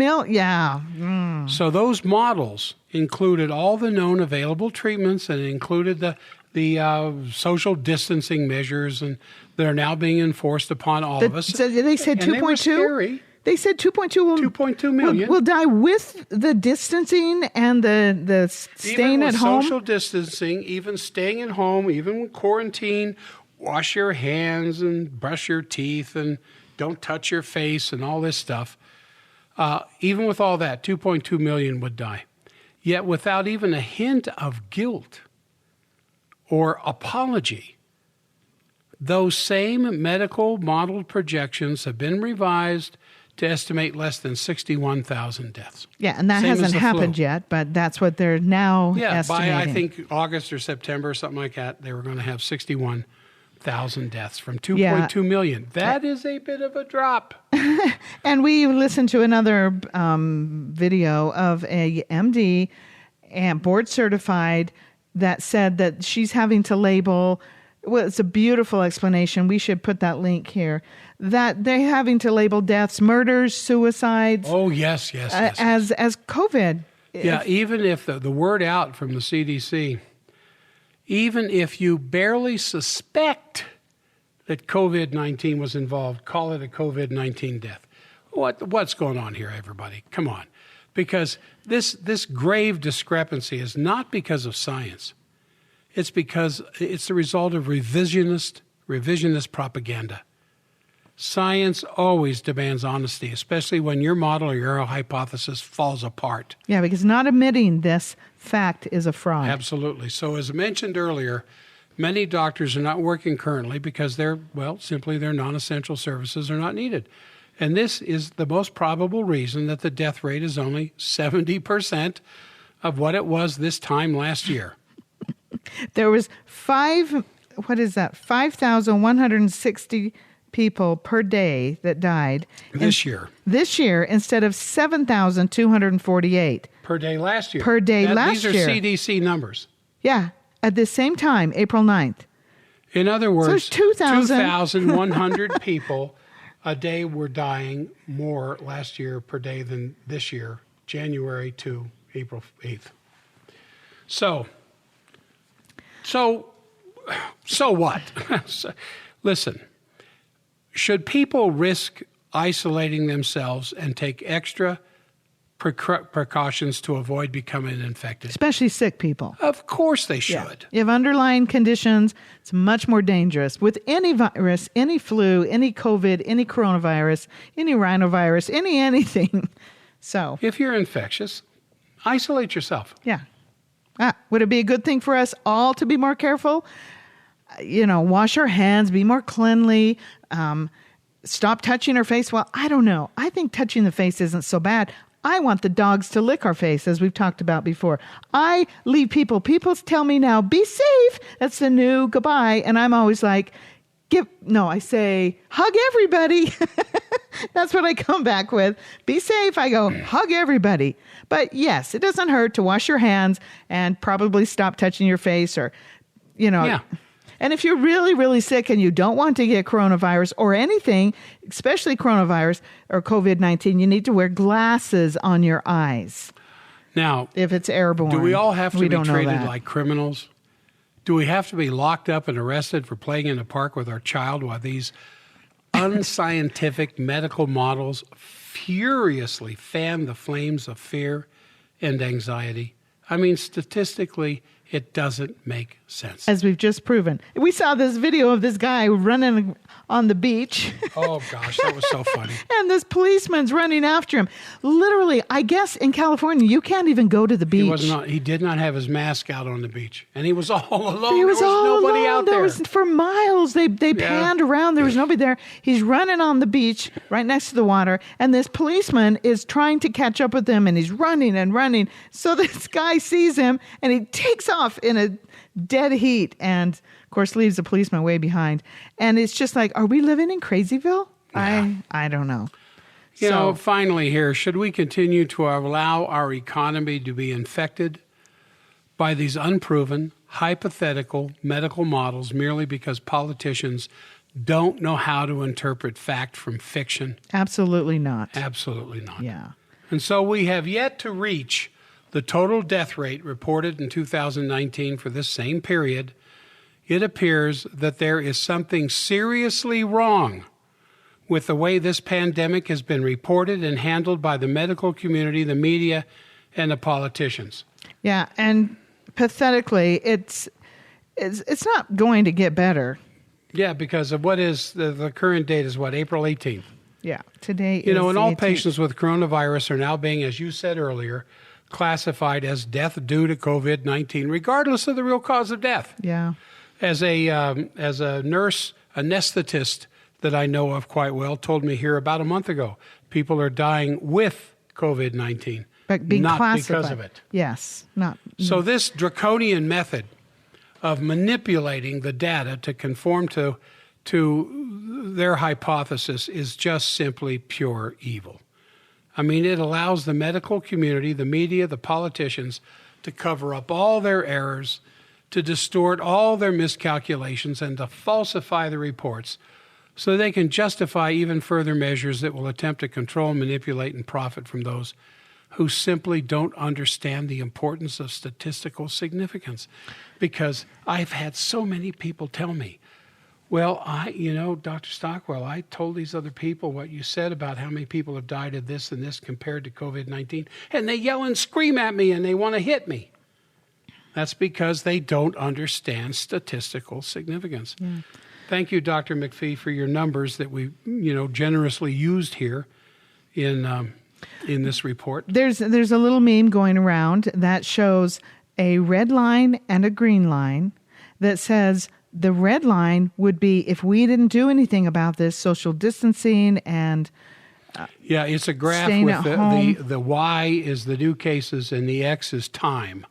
Speaker 1: So those models included all the known available treatments, and included the social distancing measures, and that are now being enforced upon all of us.
Speaker 2: So they said 2.2. They said 2.2
Speaker 1: million
Speaker 2: will die with the distancing and the staying at home.
Speaker 1: Social distancing, even staying at home, even quarantine, wash your hands and brush your teeth and don't touch your face and all this stuff. Even with all that, 2.2 million would die. Yet without even a hint of guilt or apology, those same medical modeled projections have been revised to estimate less than 61,000 deaths.
Speaker 2: Yeah, and that hasn't happened yet, but that's what they're now estimating.
Speaker 1: By I think August or September, something like that, they were going to have 61,000 deaths from 2.2 million. That is a bit of a drop.
Speaker 2: And we listened to another video of a MD and board certified that said that she's having to label. Well, it's a beautiful explanation. We should put that link here. That they're having to label deaths, murders, suicides.
Speaker 1: Oh, yes.
Speaker 2: As COVID.
Speaker 1: Yeah, even if the word out from the CDC, even if you barely suspect that COVID-19 was involved, call it a COVID-19 death. What's going on here, everybody? Come on. Because this grave discrepancy is not because of science. It's because it's the result of revisionist propaganda. Science always demands honesty, especially when your model or your hypothesis falls apart.
Speaker 2: Yeah, because not admitting this fact is a fraud.
Speaker 1: Absolutely. So as mentioned earlier, many doctors are not working currently because their non-essential services are not needed. And this is the most probable reason that the death rate is only 70% of what it was this time last year.
Speaker 2: There was 5,160 people per day that died.
Speaker 1: This year
Speaker 2: instead of 7,248.
Speaker 1: Per day last year.
Speaker 2: These
Speaker 1: are CDC numbers.
Speaker 2: Yeah, at the same time, April 9th.
Speaker 1: In other words,
Speaker 2: so
Speaker 1: 2,100 people a day were dying more last year per day than this year, January to April 8th. So what? Listen, should people risk isolating themselves and take extra precautions to avoid becoming infected?
Speaker 2: Especially sick people.
Speaker 1: Of course they should.
Speaker 2: Yeah. You have underlying conditions, it's much more dangerous. With any virus, any flu, any COVID, any coronavirus, any rhinovirus, anything. So
Speaker 1: if you're infectious, isolate yourself.
Speaker 2: Yeah. Would it be a good thing for us all to be more careful? Wash our hands, be more cleanly, stop touching our face. Well, I don't know. I think touching the face isn't so bad. I want the dogs to lick our face, as we've talked about before. I leave people tell me now, be safe. That's the new goodbye. And I'm always like, I say, hug everybody. That's what I come back with. Be safe. I go, hug everybody. But yes, it doesn't hurt to wash your hands and probably stop touching your face or,
Speaker 1: Yeah.
Speaker 2: And if you're really, really sick and you don't want to get coronavirus or anything, especially coronavirus or COVID-19, you need to wear glasses on your eyes.
Speaker 1: Now,
Speaker 2: if it's airborne.
Speaker 1: Do we all have to be treated like criminals? Do we have to be locked up and arrested for playing in a park with our child while these unscientific medical models furiously fan the flames of fear and anxiety? I mean, statistically, it doesn't make sense.
Speaker 2: As we've just proven. We saw this video of this guy running on the beach.
Speaker 1: Oh, gosh, that was so funny.
Speaker 2: And this policeman's running after him. Literally, I guess in California, you can't even go to the beach.
Speaker 1: He did not have his mask out on the beach. And he was all alone.
Speaker 2: He was all
Speaker 1: nobody
Speaker 2: alone.
Speaker 1: out there.
Speaker 2: For miles, they panned around. There was nobody there. He's running on the beach right next to the water. And this policeman is trying to catch up with him. And he's running and running. So this guy sees him and he takes off in a dead heat and, of course, leaves the policeman way behind. And it's just like, are we living in Crazyville?
Speaker 1: Yeah.
Speaker 2: I don't know.
Speaker 1: Finally here, should we continue to allow our economy to be infected by these unproven, hypothetical medical models merely because politicians don't know how to interpret fact from fiction?
Speaker 2: Absolutely not.
Speaker 1: Absolutely not.
Speaker 2: Yeah.
Speaker 1: And so we have yet to reach the total death rate reported in 2019 for this same period. It appears that there is something seriously wrong with the way this pandemic has been reported and handled by the medical community, the media, and the politicians.
Speaker 2: Yeah, and pathetically, it's not going to get better.
Speaker 1: Yeah, because of what is the current date is what, April 18th?
Speaker 2: Yeah, today is
Speaker 1: and all
Speaker 2: 18th.
Speaker 1: Patients with coronavirus are now being, as you said earlier, classified as death due to COVID-19, regardless of the real cause of death.
Speaker 2: Yeah.
Speaker 1: As a nurse anesthetist that I know of quite well told me here about a month ago, people are dying with COVID-19,
Speaker 2: but being
Speaker 1: not
Speaker 2: classified.
Speaker 1: because of it.
Speaker 2: Yes, not.
Speaker 1: So this draconian method of manipulating the data to conform to their hypothesis is just simply pure evil. I mean, it allows the medical community, the media, the politicians to cover up all their errors, to distort all their miscalculations, and to falsify the reports so they can justify even further measures that will attempt to control, manipulate, and profit from those who simply don't understand the importance of statistical significance. Because I've had so many people tell me, well, Dr. Stockwell, I told these other people what you said about how many people have died of this and this compared to COVID-19, and they yell and scream at me and they want to hit me. That's because they don't understand statistical significance. Yeah. Thank you, Dr. McPhee, for your numbers that we, generously used here in this report.
Speaker 2: There's a little meme going around that shows a red line and a green line that says the red line would be if we didn't do anything about this, social distancing and
Speaker 1: it's a graph with the Y is the new cases and the X is time.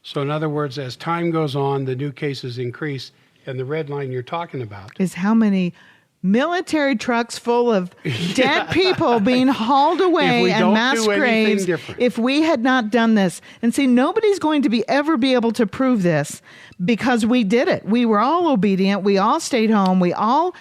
Speaker 1: So in other words, as time goes on, the new cases increase, and the red line you're talking about
Speaker 2: is how many military trucks full of dead people being hauled away and mass graves if we had not done this. And see, nobody's going to ever be able to prove this because we did it. We were all obedient. We all stayed home. We all,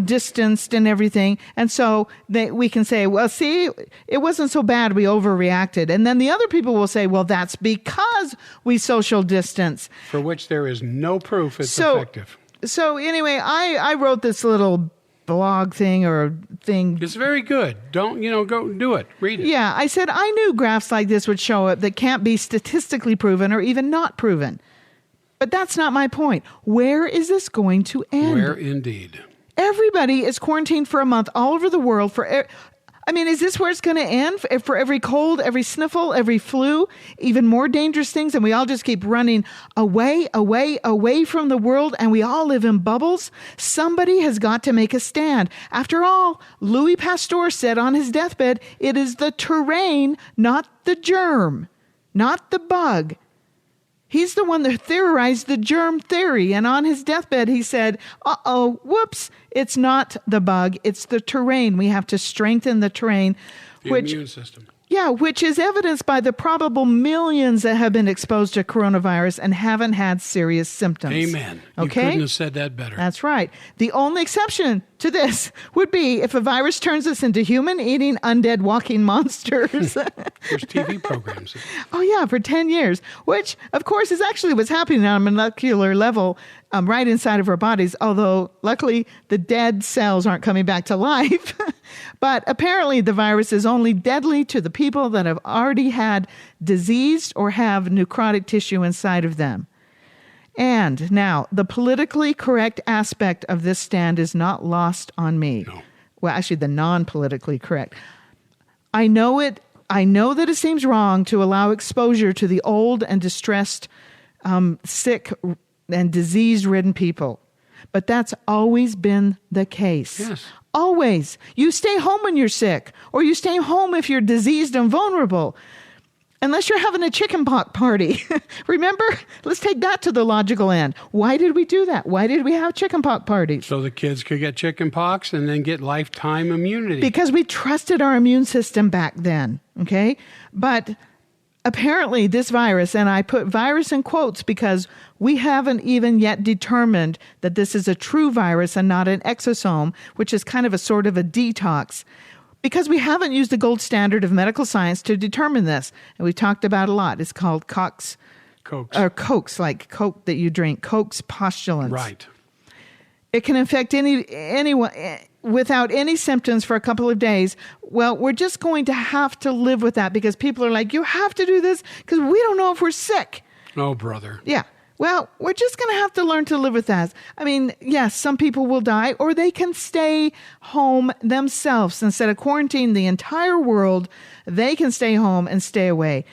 Speaker 2: distanced and everything. And so we can say, well, see, it wasn't so bad. We overreacted. And then the other people will say, well, that's because we social distance.
Speaker 1: For which there is no proof it's effective.
Speaker 2: So anyway, I wrote this little blog thing or thing.
Speaker 1: It's very good. Don't, go do it. Read it.
Speaker 2: Yeah, I said I knew graphs like this would show up that can't be statistically proven or even not proven. But that's not my point. Where is this going to end?
Speaker 1: Where indeed?
Speaker 2: Everybody is quarantined for a month all over the world is this where it's going to end? For every cold, every sniffle, every flu, even more dangerous things, and we all just keep running away from the world, and we all live in bubbles? Somebody has got to make a stand. After all, Louis Pasteur said on his deathbed, it is the terrain, not the germ, not the bug. He's the one that theorized the germ theory. And on his deathbed, he said, whoops, it's not the bug, it's the terrain. We have to strengthen the terrain.
Speaker 1: The immune system.
Speaker 2: Yeah, which is evidenced by the probable millions that have been exposed to coronavirus and haven't had serious symptoms.
Speaker 1: Amen.
Speaker 2: Okay?
Speaker 1: You couldn't have said that better.
Speaker 2: That's right. The only exception to this would be if a virus turns us into human-eating, undead, walking monsters.
Speaker 1: There's TV programs.
Speaker 2: Oh, yeah, for 10 years, which, of course, is actually what's happening on a molecular level right inside of our bodies, although, luckily, the dead cells aren't coming back to life. But apparently, the virus is only deadly to the people that have already had diseased or have necrotic tissue inside of them. And now, the politically correct aspect of this stand is not lost on me.
Speaker 1: No.
Speaker 2: Well, actually, the non-politically correct. I know that it seems wrong to allow exposure to the old and distressed, sick and disease-ridden people. But that's always been the case.
Speaker 1: Yes.
Speaker 2: Always. You stay home when you're sick, or you stay home if you're diseased and vulnerable. Unless you're having a chickenpox party. Remember? Let's take that to the logical end. Why did we do that? Why did we have chickenpox parties?
Speaker 1: So the kids could get chickenpox and then get lifetime immunity.
Speaker 2: Because we trusted our immune system back then, okay? But apparently this virus, and I put virus in quotes because we haven't even yet determined that this is a true virus and not an exosome, which is kind of a sort of a detox. Because we haven't used the gold standard of medical science to determine this. And we've talked about a lot. It's called Koch's. Or Koch's, like Coke that you drink. Koch's postulants.
Speaker 1: Right.
Speaker 2: It can infect anyone without any symptoms for a couple of days. Well, we're just going to have to live with that because people are like, you have to do this because we don't know if we're sick.
Speaker 1: Oh, brother.
Speaker 2: Yeah. Well, we're just going to have to learn to live with that. I mean, yes, some people will die, or they can stay home themselves. Instead of quarantining the entire world, they can stay home and stay away.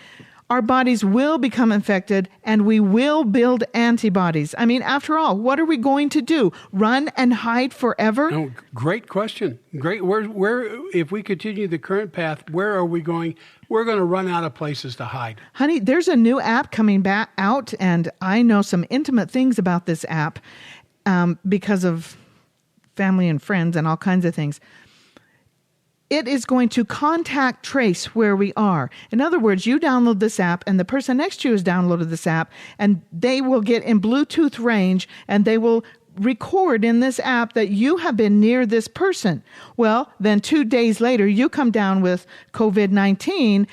Speaker 2: Our bodies will become infected, and we will build antibodies. I mean, after all, what are we going to do? Run and hide forever?
Speaker 1: Oh, great question. Great. Where, if we continue the current path, where are we going? We're going to run out of places to hide.
Speaker 2: Honey, there's a new app coming back out, and I know some intimate things about this app because of family and friends and all kinds of things. It is going to contact trace where we are. In other words, you download this app, and the person next to you has downloaded this app, and they will get in Bluetooth range, and they will record in this app that you have been near this person. Well, then 2 days later, you come down with COVID-19,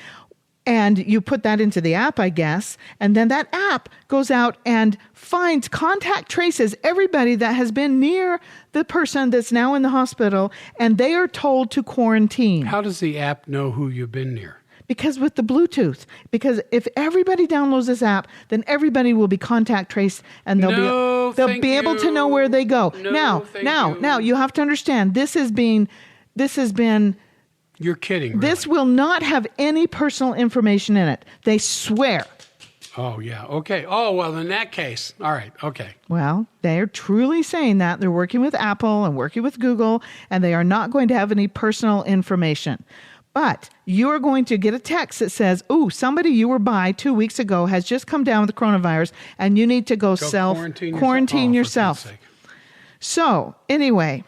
Speaker 2: and you put that into the app, I guess, and then that app goes out and finds, contact traces everybody that has been near the person that's now in the hospital, and they are told to quarantine.
Speaker 1: How does the app know who you've been near?
Speaker 2: Because with the Bluetooth. Because if everybody downloads this app, then everybody will be contact traced, and they'll be able to know where they go. Now, you have to understand, this has been.
Speaker 1: You're kidding.
Speaker 2: This will not have any personal information in it. They swear.
Speaker 1: Oh, yeah. Okay. Oh, well, in that case. All right. Okay.
Speaker 2: Well, they're truly saying that. They're working with Apple and working with Google, and they are not going to have any personal information. But you are going to get a text that says, ooh, somebody you were by 2 weeks ago has just come down with coronavirus, and you need to go quarantine yourself. So, anyway,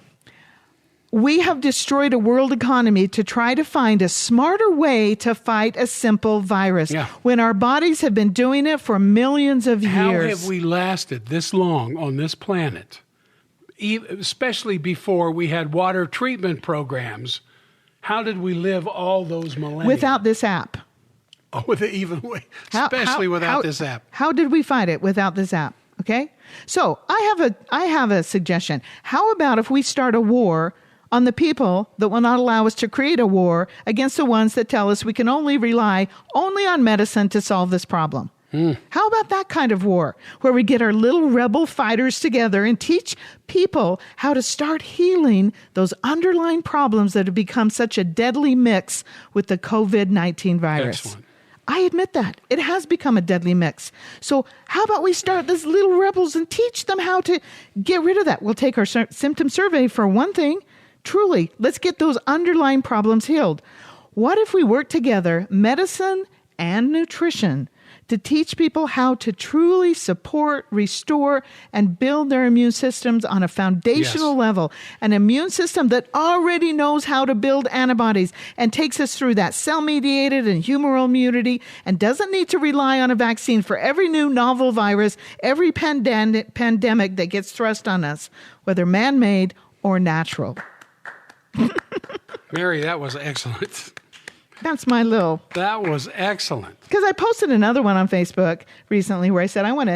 Speaker 2: we have destroyed a world economy to try to find a smarter way to fight a simple virus when our bodies have been doing it for millions of years.
Speaker 1: How have we lasted this long on this planet, especially before we had water treatment programs? How did we live all those millennia?
Speaker 2: Without this app.
Speaker 1: Oh, especially without this app.
Speaker 2: How did we fight it without this app? Okay? So I have a suggestion. How about if we start a war on the people that will not allow us to create a war against the ones that tell us we can only rely only on medicine to solve this problem? How about that kind of war where we get our little rebel fighters together and teach people how to start healing those underlying problems that have become such a deadly mix with the COVID-19 virus?
Speaker 1: Excellent.
Speaker 2: I admit that. It has become a deadly mix. So how about we start these little rebels and teach them how to get rid of that? We'll take our symptom survey for one thing. Truly, let's get those underlying problems healed. What if we work together, medicine and nutrition, to teach people how to truly support, restore, and build their immune systems on a foundational level? An immune system that already knows how to build antibodies and takes us through that cell-mediated and humoral immunity and doesn't need to rely on a vaccine for every new novel virus, every pandemic that gets thrust on us, whether man-made or natural.
Speaker 1: Mary, that was excellent.
Speaker 2: That's my little...
Speaker 1: That was excellent.
Speaker 2: Because I posted another one on Facebook recently where I said, I want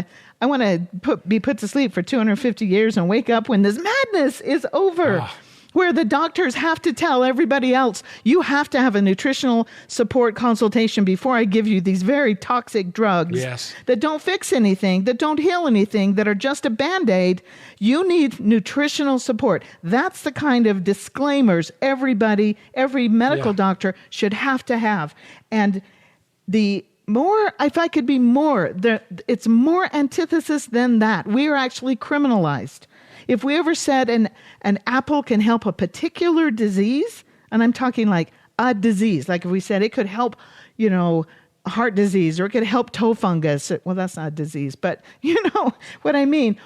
Speaker 2: to be put to sleep for 250 years and wake up when this madness is over. Oh. Where the doctors have to tell everybody else, you have to have a nutritional support consultation before I give you these very toxic drugs that don't fix anything, that don't heal anything, that are just a Band-Aid. You need nutritional support. That's the kind of disclaimers every medical doctor should have to have. And if I could be more, it's more antithesis than that. We are actually criminalized. If we ever said an apple can help a particular disease, and I'm talking like a disease, like if we said it could help, heart disease, or it could help toe fungus. Well, that's not a disease, but you know what I mean.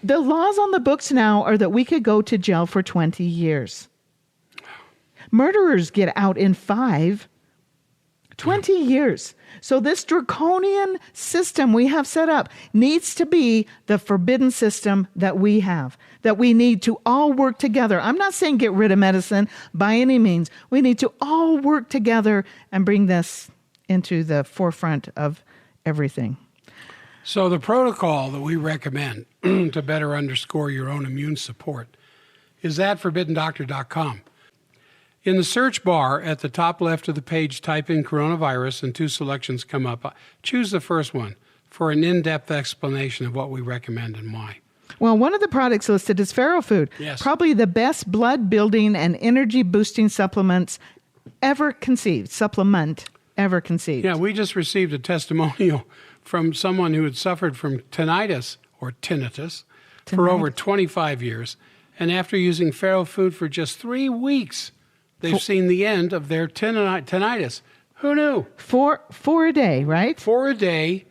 Speaker 2: The laws on the books now are that we could go to jail for 20 years. Murderers get out in 20 years. So this draconian system we have set up needs to be the forbidden system that we have, that we need to all work together. I'm not saying get rid of medicine by any means. We need to all work together and bring this into the forefront of everything.
Speaker 1: So the protocol that we recommend to better underscore your own immune support is at forbiddendoctor.com. In the search bar at the top left of the page, type in coronavirus and two selections come up. Choose the first one for an in-depth explanation of what we recommend and why.
Speaker 2: Well, one of the products listed is Pharaoh Food.
Speaker 1: Yes.
Speaker 2: Probably the best blood-building and energy-boosting supplement ever conceived. Yeah,
Speaker 1: we just received a testimonial from someone who had suffered from tinnitus for over 25 years. And after using Pharaoh Food for just 3 weeks, they've seen the end of their tinnitus. Who knew?
Speaker 2: For a day, right?
Speaker 1: For a day,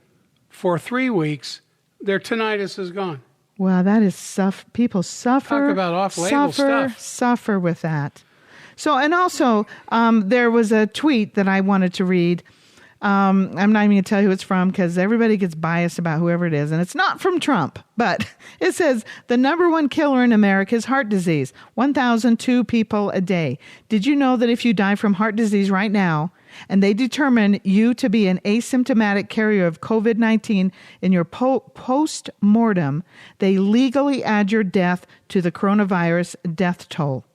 Speaker 1: for 3 weeks, their tinnitus is gone.
Speaker 2: Wow, that is people suffer.
Speaker 1: Talk about off-label stuff.
Speaker 2: Suffer with that. So, and also, there was a tweet that I wanted to read. I'm not even going to tell you who it's from because everybody gets biased about whoever it is. And it's not from Trump, but it says the number one killer in America is heart disease. 1,002 people a day. Did you know that if you die from heart disease right now and they determine you to be an asymptomatic carrier of COVID-19 in your post-mortem, they legally add your death to the coronavirus death toll?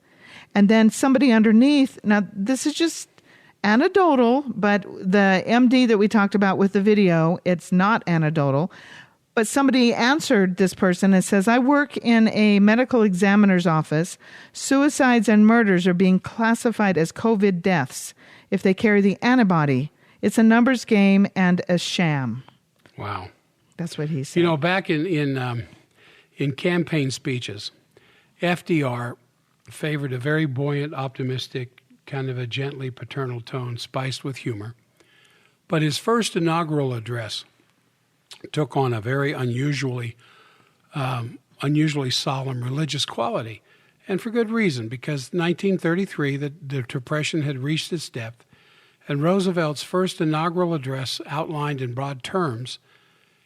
Speaker 2: And then somebody underneath, now this is just anecdotal, but the MD that we talked about with the video, it's not anecdotal. But somebody answered this person and says, I work in a medical examiner's office. Suicides and murders are being classified as COVID deaths if they carry the antibody. It's a numbers game and a sham.
Speaker 1: Wow.
Speaker 2: That's what he said.
Speaker 1: Back in campaign speeches, FDR favored a very buoyant, optimistic, kind of a gently paternal tone spiced with humor. But his first inaugural address took on a very unusually solemn religious quality. And for good reason, because 1933, the Depression had reached its depth, and Roosevelt's first inaugural address outlined in broad terms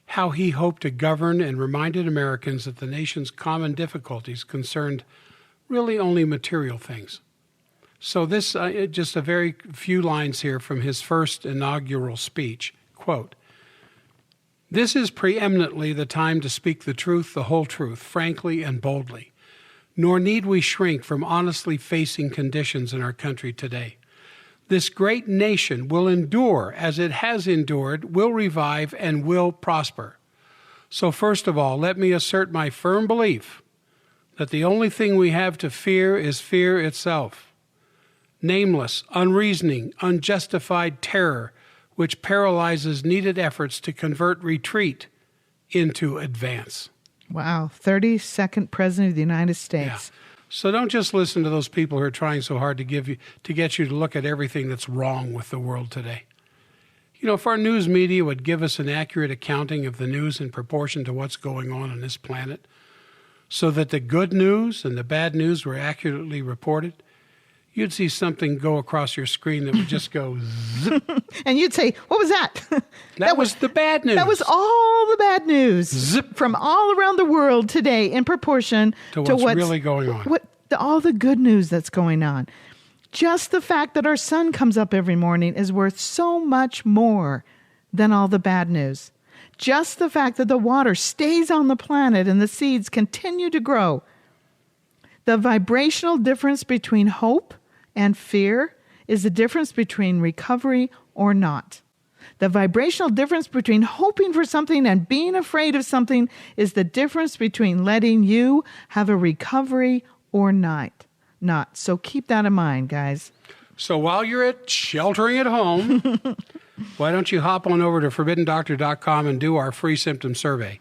Speaker 1: how he hoped to govern and reminded Americans that the nation's common difficulties concerned really only material things. So this, just a very few lines here from his first inaugural speech. Quote, This is preeminently the time to speak the truth, the whole truth, frankly and boldly. Nor need we shrink from honestly facing conditions in our country today. This great nation will endure as it has endured, will revive, and will prosper. So first of all, let me assert my firm belief that the only thing we have to fear is fear itself. Nameless, unreasoning, unjustified terror, which paralyzes needed efforts to convert retreat into advance.
Speaker 2: Wow, 32nd President of the United States.
Speaker 1: Yeah. So don't just listen to those people who are trying so hard to get you to look at everything that's wrong with the world today. You know, if our news media would give us an accurate accounting of the news in proportion to what's going on this planet, so that the good news and the bad news were accurately reported, you'd see something go across your screen that would just go zip.
Speaker 2: And you'd say, what was that?
Speaker 1: That was the bad news.
Speaker 2: That was all the bad news.
Speaker 1: Zip.
Speaker 2: From all around the world today in proportion
Speaker 1: to what's really going on.
Speaker 2: All the good news that's going on. Just the fact that our sun comes up every morning is worth so much more than all the bad news. Just the fact that the water stays on the planet and the seeds continue to grow. The vibrational difference between hope and fear is the difference between recovery or not. The vibrational difference between hoping for something and being afraid of something is the difference between letting you have a recovery or not. So keep that in mind, guys.
Speaker 1: So while you're sheltering at home, why don't you hop on over to ForbiddenDoctor.com and do our free symptom survey.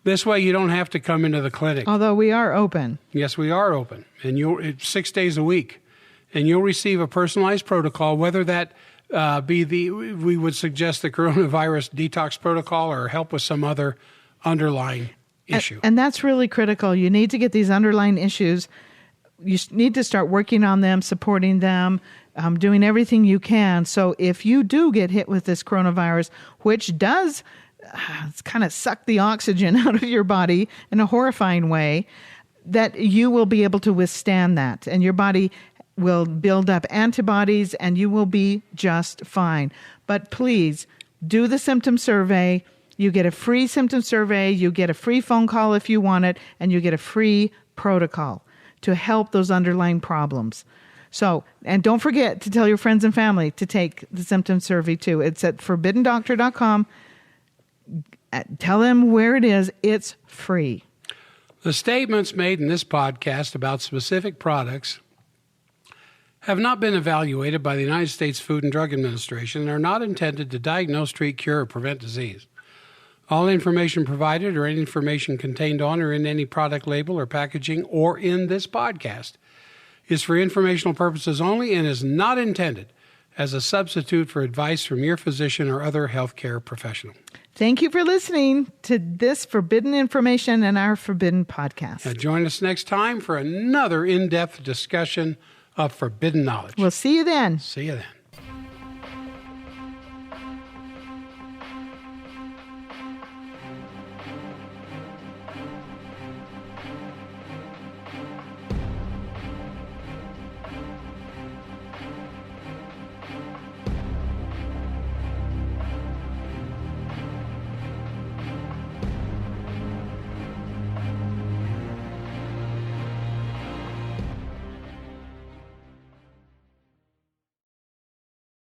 Speaker 1: This way you don't have to come into the clinic.
Speaker 2: Although we are open.
Speaker 1: Yes, we are open. And it's 6 days a week. And you'll receive a personalized protocol, whether that we would suggest the coronavirus detox protocol or help with some other underlying issue.
Speaker 2: And that's really critical. You need to get these underlying issues. You need to start working on them, supporting them, doing everything you can. So if you do get hit with this coronavirus, which does kind of suck the oxygen out of your body in a horrifying way, that you will be able to withstand that. And your body will build up antibodies and you will be just fine. But please do the symptom survey. You get a free symptom survey. You get a free phone call if you want it, and you get a free protocol to help those underlying problems. So, and don't forget to tell your friends and family to take the symptom survey too. It's at ForbiddenDoctor.com. Tell them where it is. It's free.
Speaker 1: The statements made in this podcast about specific products have not been evaluated by the United States Food and Drug Administration and are not intended to diagnose, treat, cure, or prevent disease. All information provided or any information contained on or in any product label or packaging or in this podcast is for informational purposes only and is not intended as a substitute for advice from your physician or other healthcare professional.
Speaker 2: Thank you for listening to this Forbidden Information and our Forbidden Podcast.
Speaker 1: Now join us next time for another in-depth discussion of forbidden knowledge.
Speaker 2: We'll see you then.
Speaker 1: See you then.